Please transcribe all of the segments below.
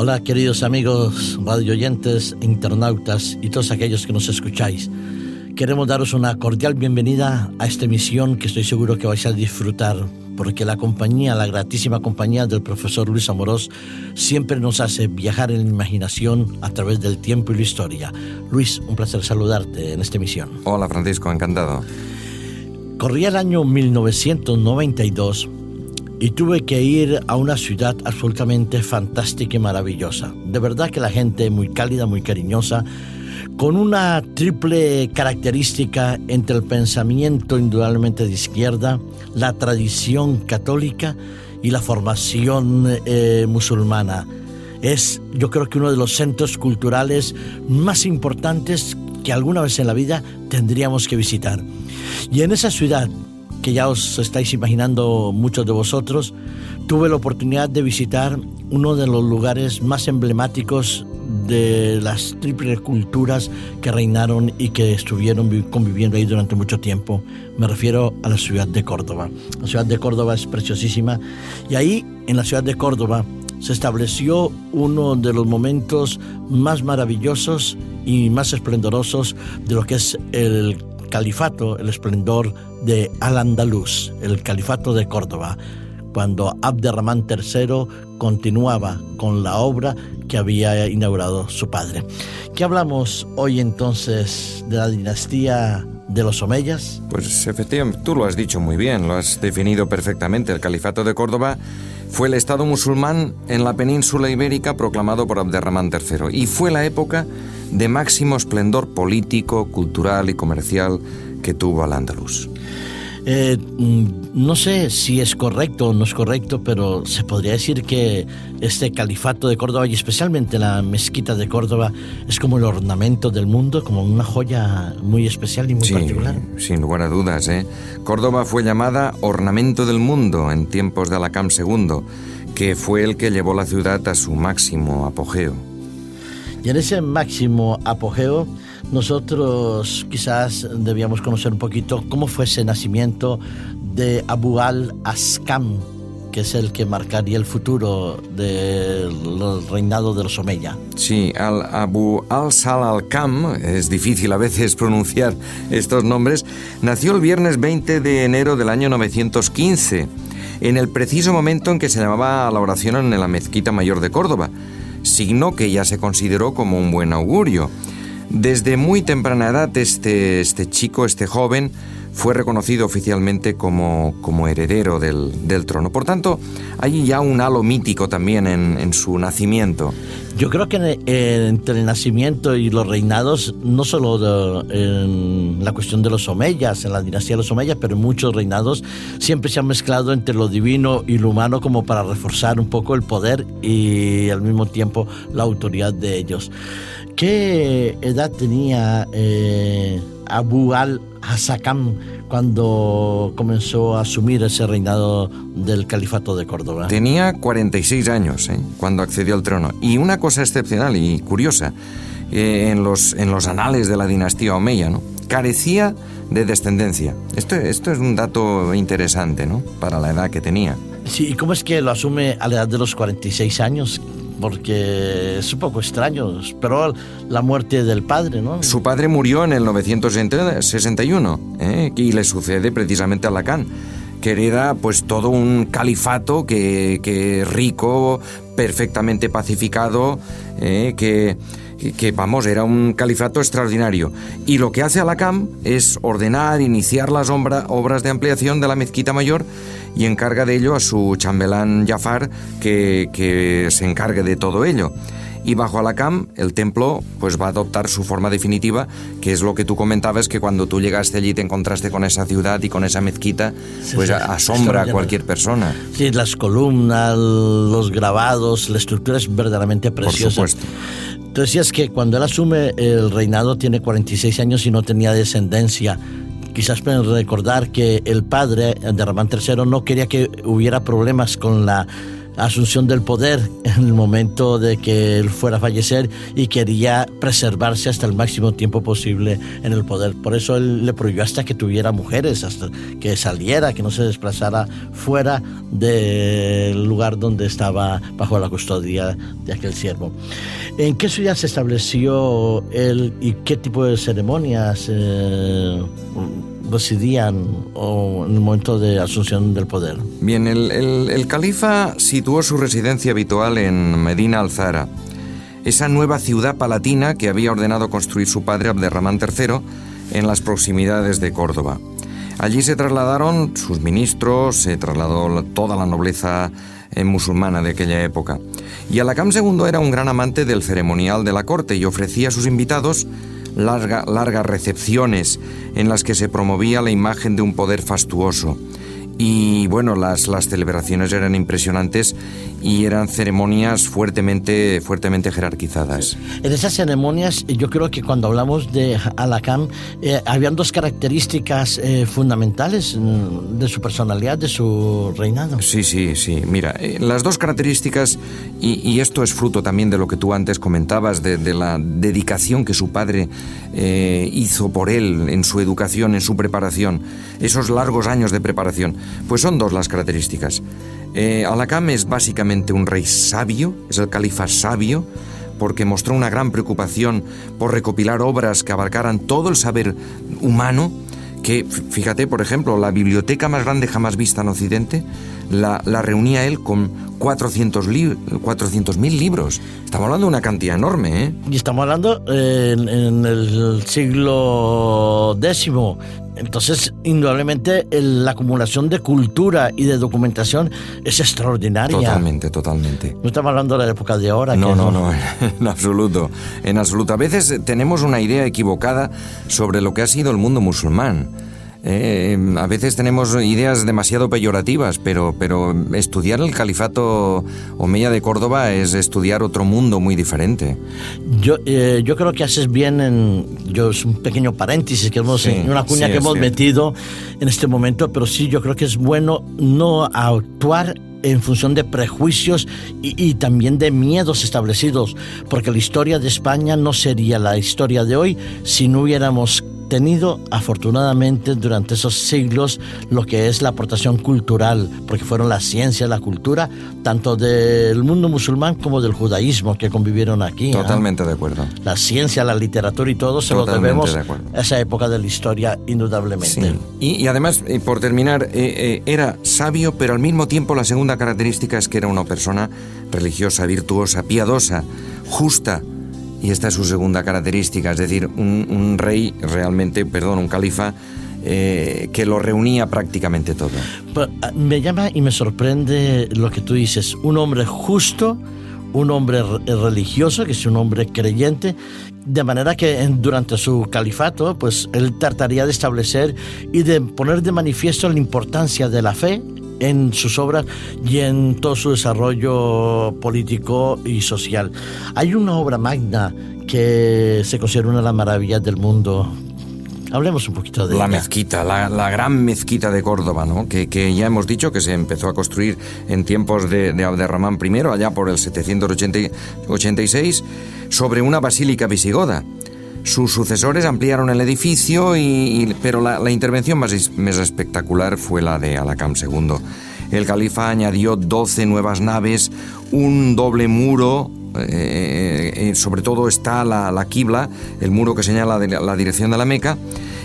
Hola queridos amigos, radioyentes, internautas y todos aquellos que nos escucháis. Queremos daros una cordial bienvenida a esta emisión que estoy seguro que vais a disfrutar, porque la gratísima compañía del profesor Luis Amorós siempre nos hace viajar en la imaginación a través del tiempo y la historia. Luis, un placer saludarte en esta emisión. Hola Francisco, encantado. Corría el año 1992 y tuve que ir a una ciudad absolutamente fantástica y maravillosa. De verdad que la gente muy cálida, muy cariñosa, con una triple característica entre el pensamiento indudablemente de izquierda, la tradición católica y la formación musulmana. Es, yo creo que uno de los centros culturales más importantes que alguna vez en la vida tendríamos que visitar. Y en esa ciudad, que ya os estáis imaginando muchos de vosotros, tuve la oportunidad de visitar uno de los lugares más emblemáticos de las triples culturas que reinaron y que estuvieron conviviendo ahí durante mucho tiempo. Me refiero a la ciudad de Córdoba. La ciudad de Córdoba es preciosísima y ahí, en la ciudad de Córdoba, se estableció uno de los momentos más maravillosos y más esplendorosos de lo que es el califato, el esplendor de Al-Andalus, el califato de Córdoba, cuando Abderramán III continuaba con la obra que había inaugurado su padre. ¿Qué hablamos hoy entonces de la dinastía de los Omeyas? Pues efectivamente, tú lo has dicho muy bien, lo has definido perfectamente. El califato de Córdoba fue el estado musulmán en la península ibérica proclamado por Abderramán III y fue la época de máximo esplendor político, cultural y comercial que tuvo Al-Ándalus. No sé si es correcto o no es correcto, pero se podría decir que este califato de Córdoba, y especialmente la mezquita de Córdoba, es como el ornamento del mundo, como una joya muy especial y muy particular. Sin lugar a dudas, Córdoba fue llamada ornamento del mundo en tiempos de Alacam II, que fue el que llevó la ciudad a su máximo apogeo. Y en ese máximo apogeo, nosotros quizás debíamos conocer un poquito cómo fue ese nacimiento de Abu al-Askam, que es el que marcaría el futuro del reinado de los Omeya. Sí, Abu al-Askam, es difícil a veces pronunciar estos nombres, nació el viernes 20 de enero del año 915, en el preciso momento en que se llamaba a la oración en la Mezquita Mayor de Córdoba, signo que ya se consideró como un buen augurio. Desde muy temprana edad este joven fue reconocido oficialmente como heredero del trono. Por tanto, hay ya un halo mítico también en su nacimiento. Yo creo que entre el nacimiento y los reinados, no solo en la cuestión de los Omeyas, en la dinastía de los Omeyas, pero en muchos reinados siempre se han mezclado entre lo divino y lo humano como para reforzar un poco el poder y al mismo tiempo la autoridad de ellos. ¿Qué edad tenía Abu al-Askam cuando comenzó a asumir ese reinado del califato de Córdoba? Tenía 46 años cuando accedió al trono. Y una cosa excepcional y curiosa, en los anales de la dinastía Omeya, ¿no?, carecía de descendencia. Esto es un dato interesante, ¿no?, para la edad que tenía. Sí, ¿y cómo es que lo asume a la edad de los 46 años? Porque es un poco extraño, esperó la muerte del padre, ¿no? Su padre murió en el 961 y le sucede precisamente a Alacán, que hereda pues todo un califato que rico, perfectamente pacificado, que vamos, era un califato extraordinario. Y lo que hace Alacam es ordenar, iniciar las obras de ampliación de la Mezquita Mayor y encarga de ello a su chambelán Jafar que se encargue de todo ello. Y bajo Alacam el templo pues va a adoptar su forma definitiva, que es lo que tú comentabas, que cuando tú llegaste allí te encontraste con esa ciudad y con esa mezquita, pues asombra a cualquier persona. Sí, las columnas, los grabados, la estructura es verdaderamente preciosa. Por supuesto. Tú decías que cuando él asume el reinado tiene 46 años y no tenía descendencia. Quizás pueden recordar que el padre, Abderramán III, no quería que hubiera problemas con la asunción del poder en el momento de que él fuera a fallecer y quería preservarse hasta el máximo tiempo posible en el poder. Por eso él le prohibió hasta que tuviera mujeres, hasta que saliera, que no se desplazara fuera del lugar donde estaba bajo la custodia de aquel siervo. ¿En qué ciudad se estableció él y qué tipo de ceremonias residían en el momento de asunción del poder? Bien, el califa situó su residencia habitual en Medina al-Zahra, esa nueva ciudad palatina que había ordenado construir su padre Abderramán III en las proximidades de Córdoba. Allí se trasladaron sus ministros, se trasladó toda la nobleza musulmana de aquella época. Y Alakam II era un gran amante del ceremonial de la corte y ofrecía a sus invitados largas recepciones en las que se promovía la imagen de un poder fastuoso. Y bueno, las celebraciones eran impresionantes y eran ceremonias fuertemente jerarquizadas. En esas ceremonias, yo creo que cuando hablamos de Alakam, habían dos características fundamentales de su personalidad, de su reinado. Sí. Mira, las dos características, y esto es fruto también de lo que tú antes comentabas, de la dedicación que su padre hizo por él en su educación, en su preparación, esos largos años de preparación. Pues son dos las características. Alakam es básicamente un rey sabio, es el califa sabio, porque mostró una gran preocupación por recopilar obras que abarcaran todo el saber humano, que, fíjate, por ejemplo, la biblioteca más grande jamás vista en Occidente la reunía él con 400.000 libros. Estamos hablando de una cantidad enorme, ¿eh? Y estamos hablando en el siglo X. Entonces, indudablemente, la acumulación de cultura y de documentación es extraordinaria. Totalmente. No estamos hablando de la época de ahora. No, en absoluto. A veces tenemos una idea equivocada sobre lo que ha sido el mundo musulmán. A veces tenemos ideas demasiado peyorativas, pero estudiar el califato omeya de Córdoba es estudiar otro mundo muy diferente. Yo creo que haces bien es un pequeño paréntesis, que una cuña que hemos metido en este momento, pero sí, yo creo que es bueno no actuar en función de prejuicios y también de miedos establecidos, porque la historia de España no sería la historia de hoy si no hubiéramos tenido, afortunadamente, durante esos siglos, lo que es la aportación cultural, porque fueron la ciencia, la cultura, tanto del mundo musulmán como del judaísmo que convivieron aquí. Totalmente de acuerdo. La ciencia, la literatura y todo se lo debemos a esa época de la historia, indudablemente. Sí. Y además, por terminar, era sabio, pero al mismo tiempo la segunda característica es que era una persona religiosa, virtuosa, piadosa, justa. Y esta es su segunda característica, es decir, un rey realmente, un califa que lo reunía prácticamente todo. Me llama y me sorprende lo que tú dices, un hombre justo, un hombre religioso, que es un hombre creyente, de manera que durante su califato, pues él trataría de establecer y de poner de manifiesto la importancia de la fe en sus obras y en todo su desarrollo político y social. Hay una obra magna que se considera una de las maravillas del mundo. Hablemos un poquito de la ella. mezquita, la gran mezquita de Córdoba, ¿no? Que ya hemos dicho que se empezó a construir en tiempos de Abderramán I, allá por el 786, sobre una basílica visigoda. Sus sucesores ampliaron el edificio, pero la intervención más espectacular fue la de Alakam II. El califa añadió 12 nuevas naves, un doble muro, sobre todo está la Qibla, el muro que señala la dirección de la Meca,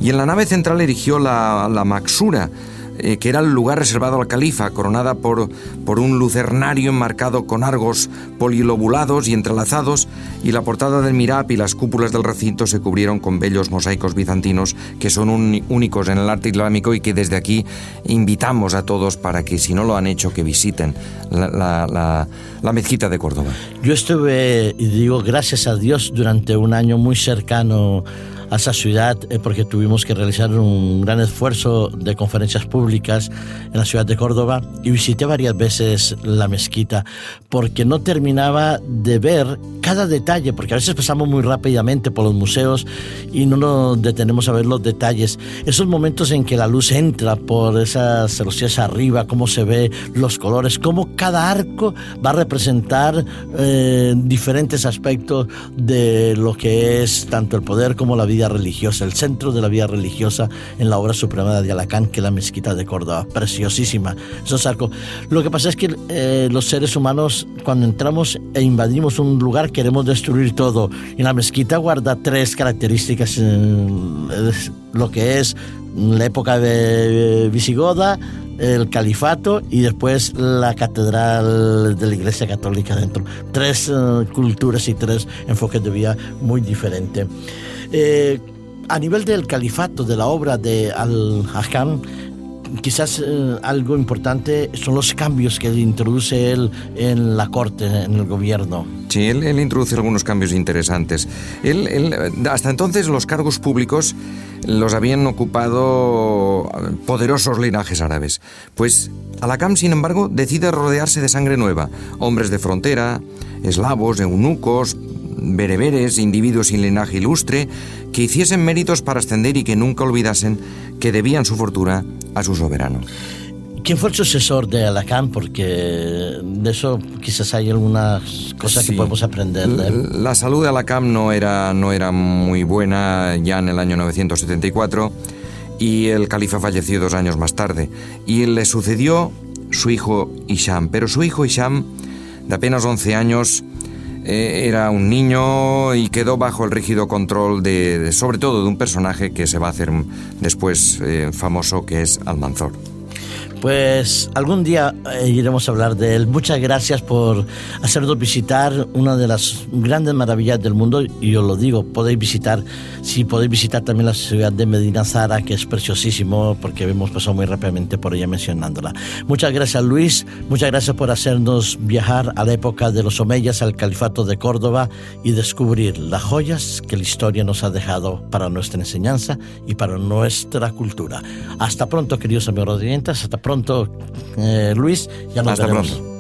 y en la nave central erigió la Maksura, que era el lugar reservado al califa, coronada por un lucernario enmarcado con arcos polilobulados y entrelazados, y la portada del mihrab y las cúpulas del recinto se cubrieron con bellos mosaicos bizantinos que son únicos en el arte islámico y que desde aquí invitamos a todos para que, si no lo han hecho, que visiten la mezquita de Córdoba. Yo estuve, y digo gracias a Dios, durante un año muy cercano a esa ciudad porque tuvimos que realizar un gran esfuerzo de conferencias públicas en la ciudad de Córdoba y visité varias veces la mezquita porque no terminaba de ver cada detalle, porque a veces pasamos muy rápidamente por los museos y no nos detenemos a ver los detalles. Esos momentos en que la luz entra por esas celosías arriba, cómo se ve los colores, cómo cada arco va a representar diferentes aspectos de lo que es tanto el poder como la vida religiosa, el centro de la vida religiosa en la obra suprema de Alacant, que es la mezquita de Córdoba, preciosísima, esos arcos. Lo que pasa es que los seres humanos, cuando entramos e invadimos un lugar, queremos destruir todo, y la mezquita guarda tres características, lo que es la época de visigoda, el califato y después la catedral de la Iglesia Católica dentro. Tres culturas y tres enfoques de vida muy diferentes. A nivel del califato, de la obra de Al-Hakam, quizás algo importante son los cambios que introduce él en la corte, en el gobierno. Sí, él introduce algunos cambios interesantes. Él, hasta entonces los cargos públicos los habían ocupado poderosos linajes árabes. Pues Al-Hakam, sin embargo, decide rodearse de sangre nueva, hombres de frontera, eslavos, eunucos, bereberes, individuos sin linaje ilustre, que hiciesen méritos para ascender y que nunca olvidasen que debían su fortuna a su soberano. ¿Quién fue el sucesor de Al-Hakam? Porque de eso quizás hay algunas cosas que podemos aprender de él. La salud de Al-Hakam no era muy buena ya en el año 974 y el califa falleció 2 años más tarde. Y le sucedió su hijo Hisham, pero su hijo Hisham, de apenas 11 años, era un niño y quedó bajo el rígido control sobre todo de un personaje que se va a hacer después famoso, que es Almanzor. Pues algún día iremos a hablar de él. Muchas gracias por hacernos visitar una de las grandes maravillas del mundo, y os lo digo, podéis visitar también la ciudad de Medina Zara, que es preciosísimo, porque hemos pasado muy rápidamente por ella mencionándola. Muchas gracias, Luis, muchas gracias por hacernos viajar a la época de los omeyas, al califato de Córdoba, y descubrir las joyas que la historia nos ha dejado para nuestra enseñanza y para nuestra cultura. Hasta pronto, queridos amigos oyentes, hasta pronto, Luis, ya nos veremos. Hasta pronto.